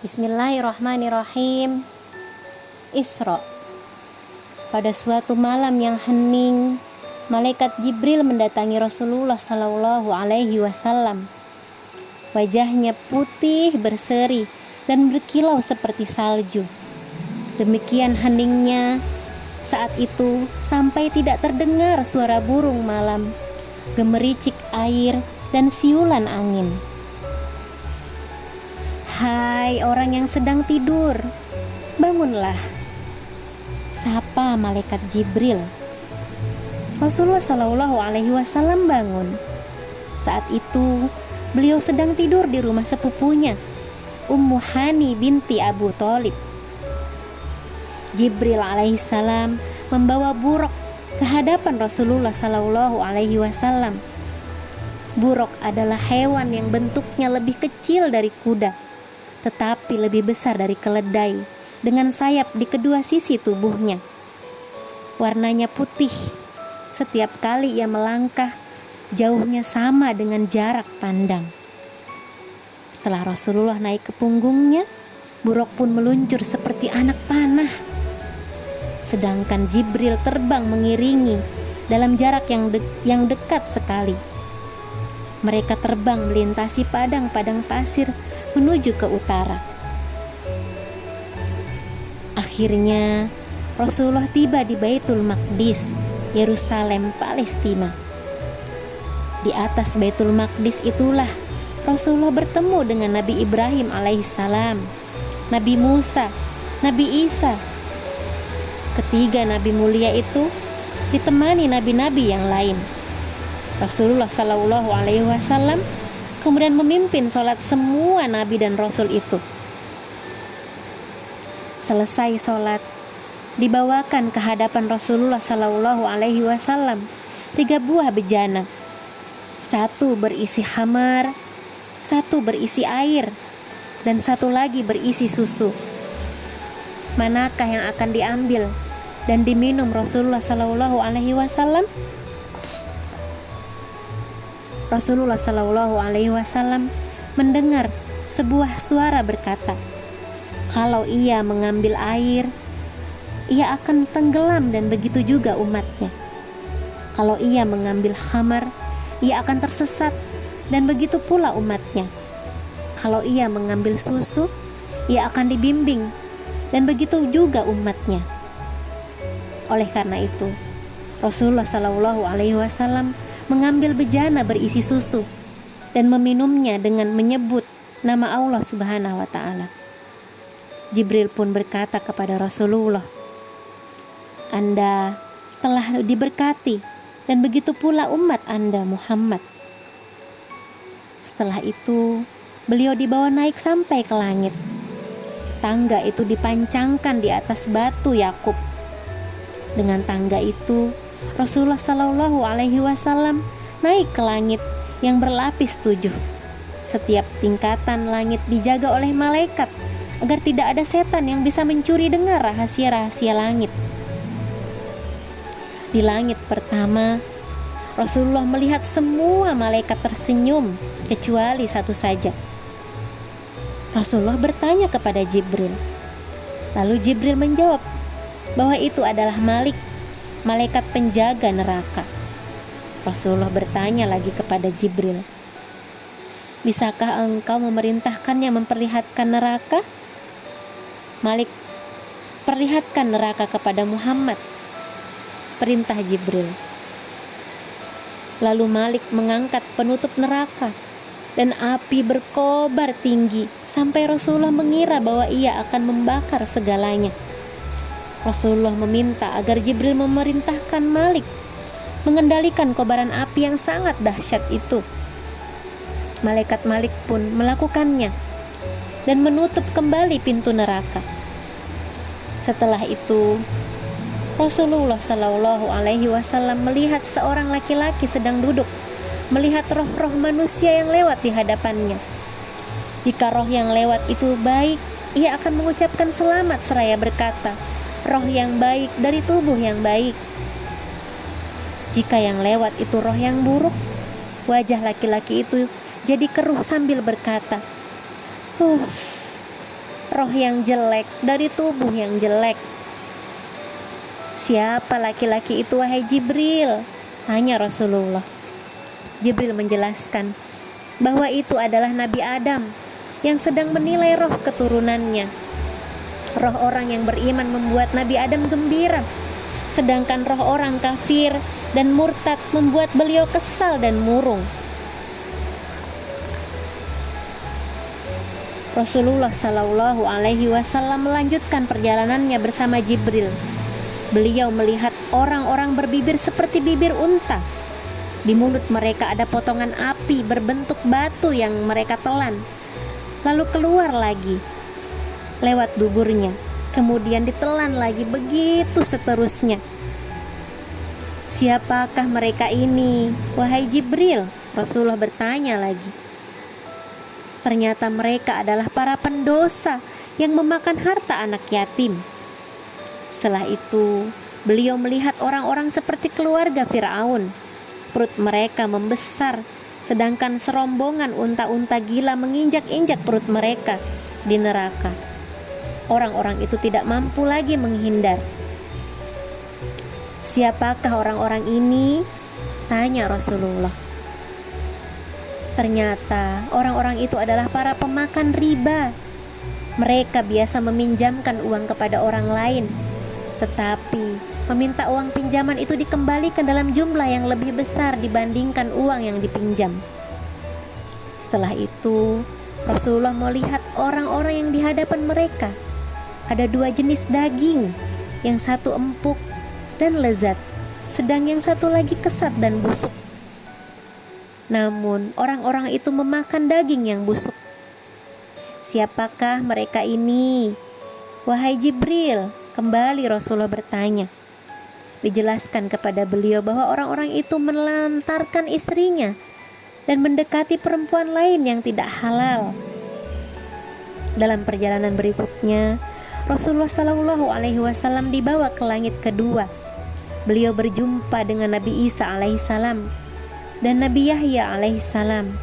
Bismillahirrahmanirrahim. Isra. Pada suatu malam yang hening, malaikat Jibril mendatangi Rasulullah Sallallahu Alaihi Wasallam. Wajahnya putih berseri dan berkilau seperti salju. Demikian heningnya saat itu sampai tidak terdengar suara burung malam, gemericik air, dan siulan angin. Hai orang yang sedang tidur, bangunlah, sapa malaikat Jibril. Rasulullah Shallallahu Alaihi Wasallam bangun. Saat itu beliau sedang tidur di rumah sepupunya, Ummu Hani binti Abu Thalib. Jibril alaihissalam membawa buruk ke hadapan Rasulullah Shallallahu Alaihi Wasallam. Buruk adalah hewan yang bentuknya lebih kecil dari kuda, tetapi lebih besar dari keledai, dengan sayap di kedua sisi tubuhnya. Warnanya putih. Setiap kali ia melangkah, jauhnya sama dengan jarak pandang. Setelah Rasulullah naik ke punggungnya, buruk pun meluncur seperti anak panah. Sedangkan Jibril terbang mengiringi dalam jarak yang dekat sekali. Mereka terbang melintasi padang-padang pasir menuju ke utara. Akhirnya Rasulullah tiba di Baitul Maqdis, Yerusalem, Palestina. Di atas Baitul Maqdis itulah Rasulullah bertemu dengan Nabi Ibrahim alaihissalam, Nabi Musa, Nabi Isa. Ketiga nabi mulia itu ditemani nabi-nabi yang lain. Rasulullah Shallallahu Alaihi Wasallam kemudian memimpin sholat semua nabi dan rasul itu. Selesai sholat, dibawakan ke hadapan Rasulullah Shallallahu Alaihi Wasallam 3 buah bejana. 1 berisi khamar, 1 berisi air, dan 1 lagi berisi susu. Manakah yang akan diambil dan diminum Rasulullah Shallallahu Alaihi Wasallam? Rasulullah Shallallahu Alaihi Wasallam mendengar sebuah suara berkata, kalau ia mengambil air, ia akan tenggelam dan begitu juga umatnya. Kalau ia mengambil khamar, ia akan tersesat dan begitu pula umatnya. Kalau ia mengambil susu, ia akan dibimbing dan begitu juga umatnya. Oleh karena itu, Rasulullah Shallallahu Alaihi Wasallam mengambil bejana berisi susu dan meminumnya dengan menyebut nama Allah Subhanahu wa Ta'ala. Jibril pun berkata kepada Rasulullah, Anda telah diberkati dan begitu pula umat Anda Muhammad. Setelah itu, beliau dibawa naik sampai ke langit. Tangga itu dipancangkan di atas batu Yakub. Dengan tangga itu, Rasulullah Shallallahu Alaihi Wasallam naik ke langit yang berlapis 7. Setiap tingkatan langit dijaga oleh malaikat agar tidak ada setan yang bisa mencuri dengar rahasia-rahasia langit. Di langit pertama, Rasulullah melihat semua malaikat tersenyum kecuali 1 saja. Rasulullah bertanya kepada Jibril. Lalu Jibril menjawab bahwa itu adalah Malik, malaikat penjaga neraka. Rasulullah bertanya lagi kepada Jibril, bisakah engkau memerintahkannya memperlihatkan neraka? Malik, perlihatkan neraka kepada Muhammad, perintah Jibril. Lalu Malik mengangkat penutup neraka dan api berkobar tinggi sampai Rasulullah mengira bahwa ia akan membakar segalanya. Rasulullah meminta agar Jibril memerintahkan Malik mengendalikan kobaran api yang sangat dahsyat itu. Malaikat Malik pun melakukannya dan menutup kembali pintu neraka. Setelah itu, Rasulullah Shallallahu Alaihi Wasallam melihat seorang laki-laki sedang duduk, melihat roh-roh manusia yang lewat di hadapannya. Jika roh yang lewat itu baik, ia akan mengucapkan selamat seraya berkata, roh yang baik dari tubuh yang baik. Jika yang lewat itu roh yang buruk, wajah laki-laki itu jadi keruh sambil berkata, roh yang jelek dari tubuh yang jelek. Siapa laki-laki itu wahai Jibril? Tanya Rasulullah. Jibril menjelaskan bahwa itu adalah Nabi Adam yang sedang menilai roh keturunannya. Roh orang yang beriman membuat Nabi Adam gembira, sedangkan roh orang kafir dan murtad membuat beliau kesal dan murung. Rasulullah Shallallahu Alaihi Wasallam melanjutkan perjalanannya bersama Jibril. Beliau melihat orang-orang berbibir seperti bibir unta. Di mulut mereka ada potongan api berbentuk batu yang mereka telan, lalu keluar lagi lewat duburnya, kemudian ditelan lagi, begitu seterusnya. Siapakah mereka ini, wahai Jibril? Rasulullah bertanya lagi. Ternyata mereka adalah para pendosa yang memakan harta anak yatim. Setelah itu, beliau melihat orang-orang seperti keluarga Firaun. Perut mereka membesar, sedangkan serombongan unta-unta gila menginjak-injak perut mereka di neraka. Orang-orang itu tidak mampu lagi menghindar. Siapakah orang-orang ini? Tanya Rasulullah. Ternyata orang-orang itu adalah para pemakan riba. Mereka biasa meminjamkan uang kepada orang lain, tetapi meminta uang pinjaman itu dikembalikan dalam jumlah yang lebih besar dibandingkan uang yang dipinjam. Setelah itu, Rasulullah melihat orang-orang yang di hadapan mereka. Ada dua jenis daging, yang satu empuk dan lezat, sedang yang satu lagi kesat dan busuk. Namun orang-orang itu memakan daging yang busuk. Siapakah mereka ini? Wahai Jibril, kembali Rasulullah bertanya. Dijelaskan kepada beliau bahwa orang-orang itu menelantarkan istrinya dan mendekati perempuan lain yang tidak halal. Dalam perjalanan berikutnya, Rasulullah Shallallahu Alaihi Wasallam dibawa ke langit kedua. Beliau berjumpa dengan Nabi Isa alaihissalam dan Nabi Yahya alaihissalam,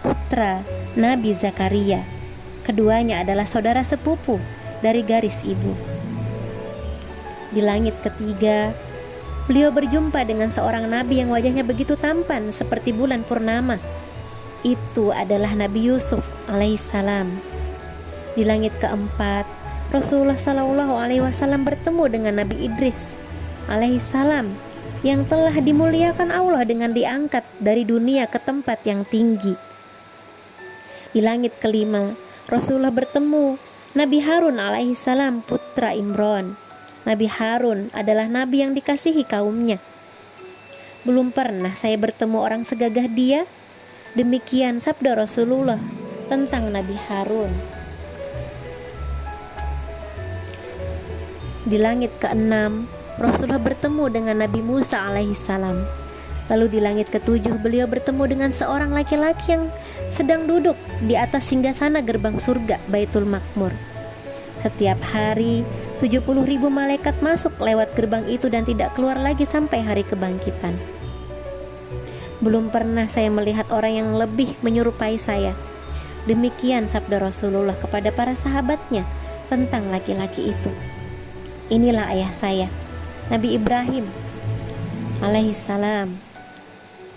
putra Nabi Zakaria. Keduanya adalah saudara sepupu dari garis ibu. Di langit ketiga, beliau berjumpa dengan seorang nabi yang wajahnya begitu tampan seperti bulan purnama. Itu adalah Nabi Yusuf alaihissalam. Di langit keempat, Rasulullah Shallallahu Alaihi Wasallam bertemu dengan Nabi Idris alaihissalam yang telah dimuliakan Allah dengan diangkat dari dunia ke tempat yang tinggi. Di langit kelima, Rasulullah bertemu Nabi Harun alaihissalam, putra Imran. Nabi Harun adalah nabi yang dikasihi kaumnya. Belum pernah saya bertemu orang segagah dia. Demikian sabda Rasulullah tentang Nabi Harun. Di langit keenam, Rasulullah bertemu dengan Nabi Musa alaihissalam. Lalu di langit ketujuh, beliau bertemu dengan seorang laki-laki yang sedang duduk di atas singgasana gerbang surga Baitul Makmur. Setiap hari 70.000 malaikat masuk lewat gerbang itu dan tidak keluar lagi sampai hari kebangkitan. Belum pernah saya melihat orang yang lebih menyerupai saya. Demikian sabda Rasulullah kepada para sahabatnya tentang laki-laki itu. Inilah ayah saya, Nabi Ibrahim alaihissalam.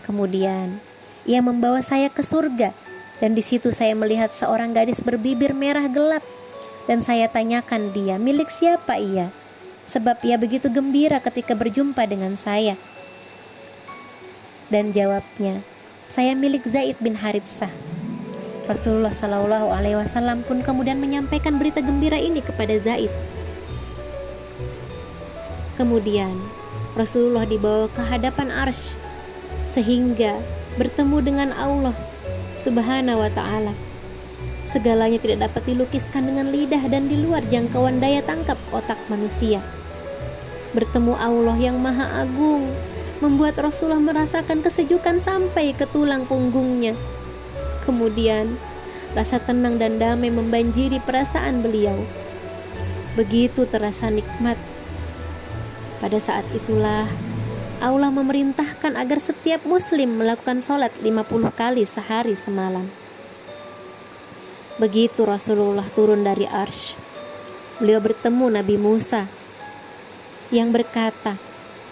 Kemudian ia membawa saya ke surga, dan di situ saya melihat seorang gadis berbibir merah gelap. Dan saya tanyakan dia, milik siapa ia? Sebab ia begitu gembira ketika berjumpa dengan saya. Dan jawabnya, saya milik Zaid bin Haritsah. Rasulullah Shallallahu Alaihi Wasallam pun kemudian menyampaikan berita gembira ini kepada Zaid. Kemudian Rasulullah dibawa ke hadapan Arsy sehingga bertemu dengan Allah Subhanahu wa Ta'ala. Segalanya tidak dapat dilukiskan dengan lidah dan di luar jangkauan daya tangkap otak manusia. Bertemu Allah yang Maha Agung membuat Rasulullah merasakan kesejukan sampai ke tulang punggungnya. Kemudian rasa tenang dan damai membanjiri perasaan beliau. Begitu terasa nikmat. Pada saat itulah Allah memerintahkan agar setiap muslim melakukan sholat 50 kali sehari semalam. Begitu Rasulullah turun dari Arsy, beliau bertemu Nabi Musa yang berkata,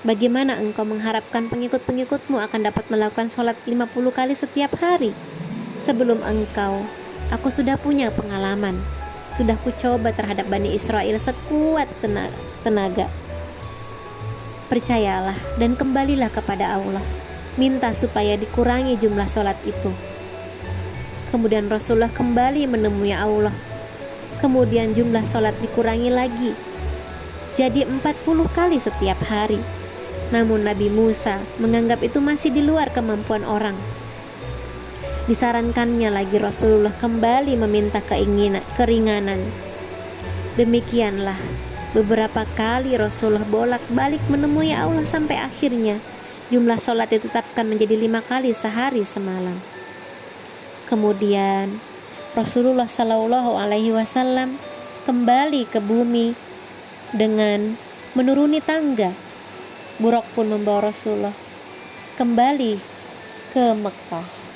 bagaimana engkau mengharapkan pengikut-pengikutmu akan dapat melakukan sholat 50 kali setiap hari? Sebelum engkau, aku sudah punya pengalaman. Sudah kucoba terhadap Bani Israel sekuat tenaga. Percayalah dan kembalilah kepada Allah. Minta supaya dikurangi jumlah sholat itu. Kemudian Rasulullah kembali menemui Allah. Kemudian jumlah sholat dikurangi lagi. Jadi 40 kali setiap hari. Namun Nabi Musa menganggap itu masih di luar kemampuan orang. Disarankannya lagi Rasulullah kembali meminta keringanan. Demikianlah beberapa kali Rasulullah bolak-balik menemui Allah sampai akhirnya jumlah sholat ditetapkan menjadi 5 kali sehari semalam. Kemudian Rasulullah Shallallahu Alaihi Wasallam kembali ke bumi dengan menuruni tangga. Buraq pun membawa Rasulullah kembali ke Mekah.